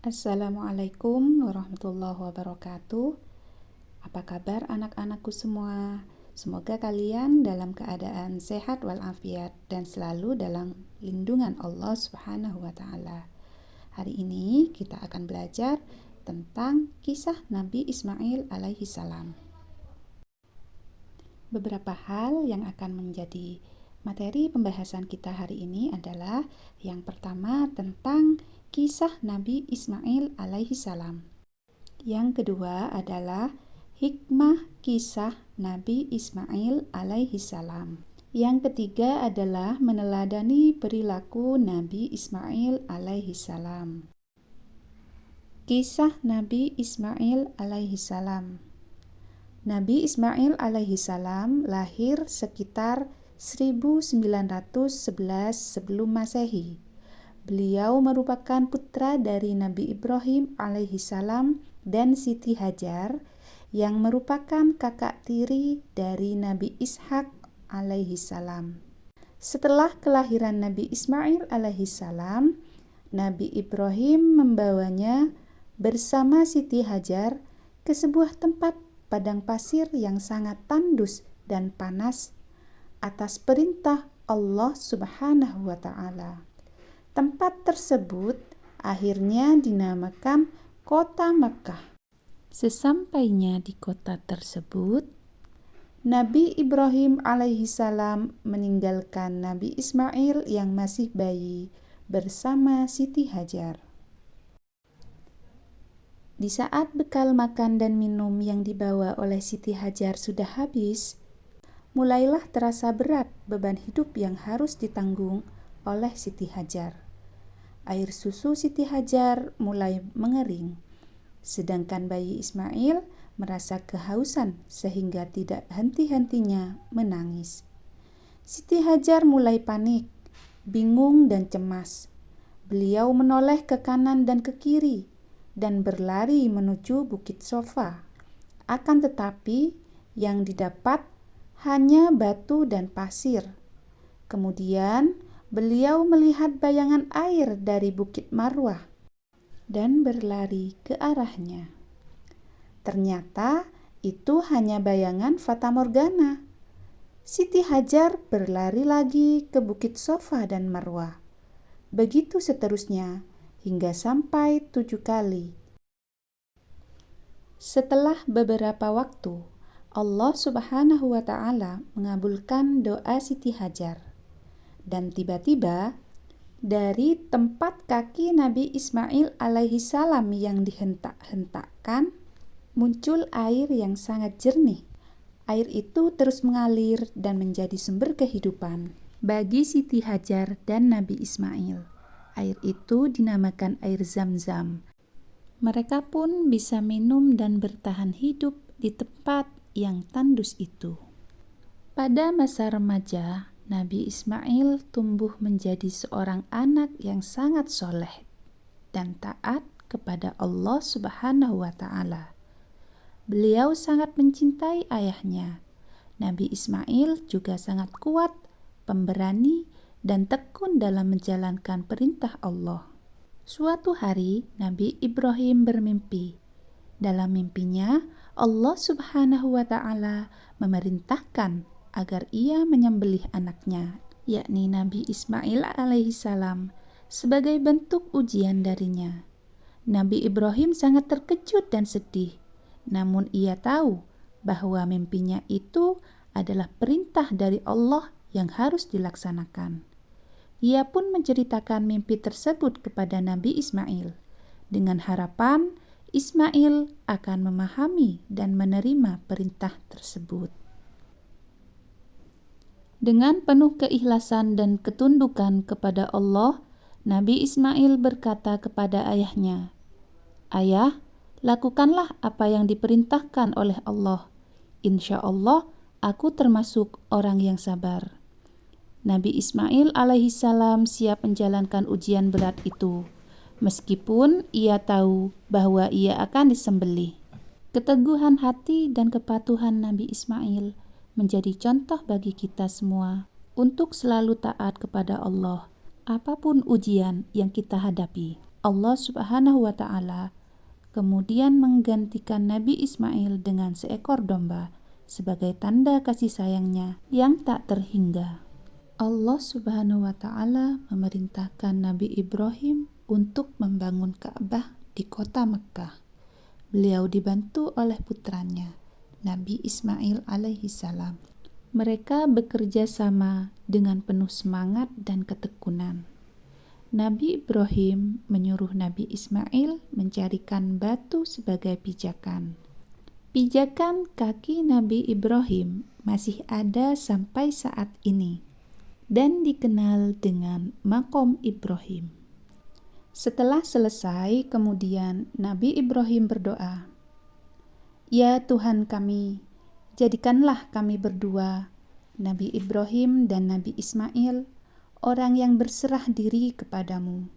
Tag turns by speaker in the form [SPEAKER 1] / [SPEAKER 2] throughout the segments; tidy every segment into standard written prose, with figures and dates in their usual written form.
[SPEAKER 1] Assalamualaikum warahmatullahi wabarakatuh. Apa kabar anak-anakku semua? Semoga kalian dalam keadaan sehat walafiat dan selalu dalam lindungan Allah Subhanahu wa taala. Hari ini kita akan belajar tentang kisah Nabi Ismail alaihi salam. Beberapa hal yang akan menjadi materi pembahasan kita hari ini adalah yang pertama tentang kisah Nabi Ismail alaihi salam. Yang kedua adalah hikmah kisah Nabi Ismail alaihi salam. Yang ketiga adalah meneladani perilaku Nabi Ismail alaihi salam. Kisah Nabi Ismail alaihi salam. Nabi Ismail alaihi salam lahir sekitar 1911 sebelum Masehi. Beliau merupakan putra dari Nabi Ibrahim alaihi salam dan Siti Hajar yang merupakan kakak tiri dari Nabi Ishak alaihi salam. Setelah kelahiran Nabi Ismail alaihi salam, Nabi Ibrahim membawanya bersama Siti Hajar ke sebuah tempat padang pasir yang sangat tandus dan panas atas perintah Allah Subhanahu wa taala. Tempat tersebut akhirnya dinamakan Kota Mekkah. Sesampainya di kota tersebut, Nabi Ibrahim alaihi salam meninggalkan Nabi Ismail yang masih bayi bersama Siti Hajar. Di saat bekal makan dan minum yang dibawa oleh Siti Hajar sudah habis, mulailah terasa berat beban hidup yang harus ditanggung oleh Siti Hajar. Air susu Siti Hajar mulai mengering, sedangkan bayi Ismail merasa kehausan sehingga tidak henti-hentinya menangis. Siti Hajar mulai panik, bingung dan cemas. Beliau menoleh ke kanan dan ke kiri dan berlari menuju Bukit Sofa. Akan tetapi yang didapat hanya batu dan pasir. Kemudian beliau melihat bayangan air dari Bukit Marwah dan berlari ke arahnya. Ternyata itu hanya bayangan fata morgana. Siti Hajar berlari lagi ke Bukit Sofa dan Marwah. Begitu seterusnya hingga sampai 7 kali. Setelah beberapa waktu, Allah Subhanahu wa taala mengabulkan doa Siti Hajar. Dan tiba-tiba dari tempat kaki Nabi Ismail alaihi salam yang dihentak-hentakkan, muncul air yang sangat jernih. Air itu terus mengalir dan menjadi sumber kehidupan bagi Siti Hajar dan Nabi Ismail. Air itu dinamakan air Zam-Zam. Mereka pun bisa minum dan bertahan hidup di tempat yang tandus itu. Pada masa remaja, Nabi Ismail tumbuh menjadi seorang anak yang sangat soleh dan taat kepada Allah Subhanahu wa taala. Beliau sangat mencintai ayahnya. Nabi Ismail juga sangat kuat, pemberani, dan tekun dalam menjalankan perintah Allah. Suatu hari, Nabi Ibrahim bermimpi. Dalam mimpinya, Allah Subhanahu wa taala memerintahkan agar ia menyembelih anaknya, yakni Nabi Ismail alaihi salam, sebagai bentuk ujian darinya. Nabi Ibrahim sangat terkejut dan sedih, namun ia tahu bahwa mimpinya itu adalah perintah dari Allah yang harus dilaksanakan. Ia pun menceritakan mimpi tersebut kepada Nabi Ismail, dengan harapan Ismail akan memahami dan menerima perintah tersebut. Dengan penuh keikhlasan dan ketundukan kepada Allah, Nabi Ismail berkata kepada ayahnya, "Ayah, lakukanlah apa yang diperintahkan oleh Allah. Insya Allah, aku termasuk orang yang sabar." Nabi Ismail alaihi salam siap menjalankan ujian berat itu, meskipun ia tahu bahwa ia akan disembelih. Keteguhan hati dan kepatuhan Nabi Ismail menjadi contoh bagi kita semua untuk selalu taat kepada Allah, apapun ujian yang kita hadapi. Allah Subhanahu wa Ta'ala kemudian menggantikan Nabi Ismail dengan seekor domba sebagai tanda kasih sayangnya yang tak terhingga. Allah Subhanahu wa Ta'ala memerintahkan Nabi Ibrahim untuk membangun Ka'bah di kota Mekkah. Beliau dibantu oleh putranya, Nabi Ismail alaihi salam. Mereka bekerja sama dengan penuh semangat dan ketekunan. Nabi Ibrahim menyuruh Nabi Ismail mencarikan batu sebagai pijakan. Pijakan kaki Nabi Ibrahim masih ada sampai saat ini dan dikenal dengan Maqam Ibrahim. Setelah selesai, kemudian Nabi Ibrahim berdoa, "Ya Tuhan kami, jadikanlah kami berdua, Nabi Ibrahim dan Nabi Ismail, orang yang berserah diri kepadamu.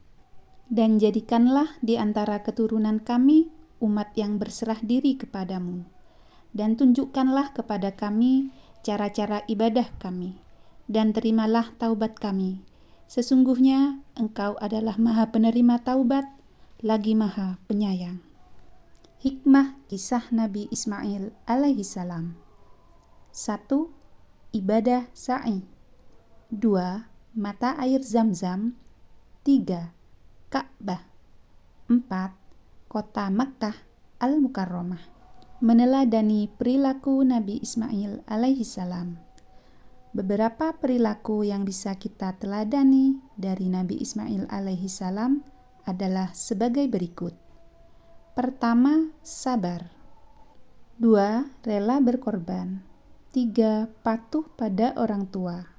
[SPEAKER 1] Dan jadikanlah di antara keturunan kami umat yang berserah diri kepadamu. Dan tunjukkanlah kepada kami cara-cara ibadah kami, dan terimalah taubat kami. Sesungguhnya Engkau adalah Maha Penerima Taubat, lagi Maha Penyayang." Hikmah kisah Nabi Ismail alaihi salam. 1. Ibadah sa'i. 2. Mata air Zam-Zam. 3. Ka'bah. 4. Kota Makkah Al-Mukarramah. Meneladani perilaku Nabi Ismail alaihi salam. Beberapa perilaku yang bisa kita teladani dari Nabi Ismail alaihi salam adalah sebagai berikut. Pertama, sabar. 2. Rela berkorban. 3. Patuh pada orang tua.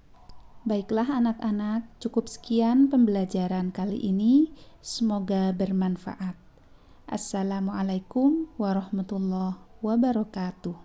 [SPEAKER 1] Baiklah anak-anak, cukup sekian pembelajaran kali ini. Semoga bermanfaat. Assalamualaikum warahmatullahi wabarakatuh.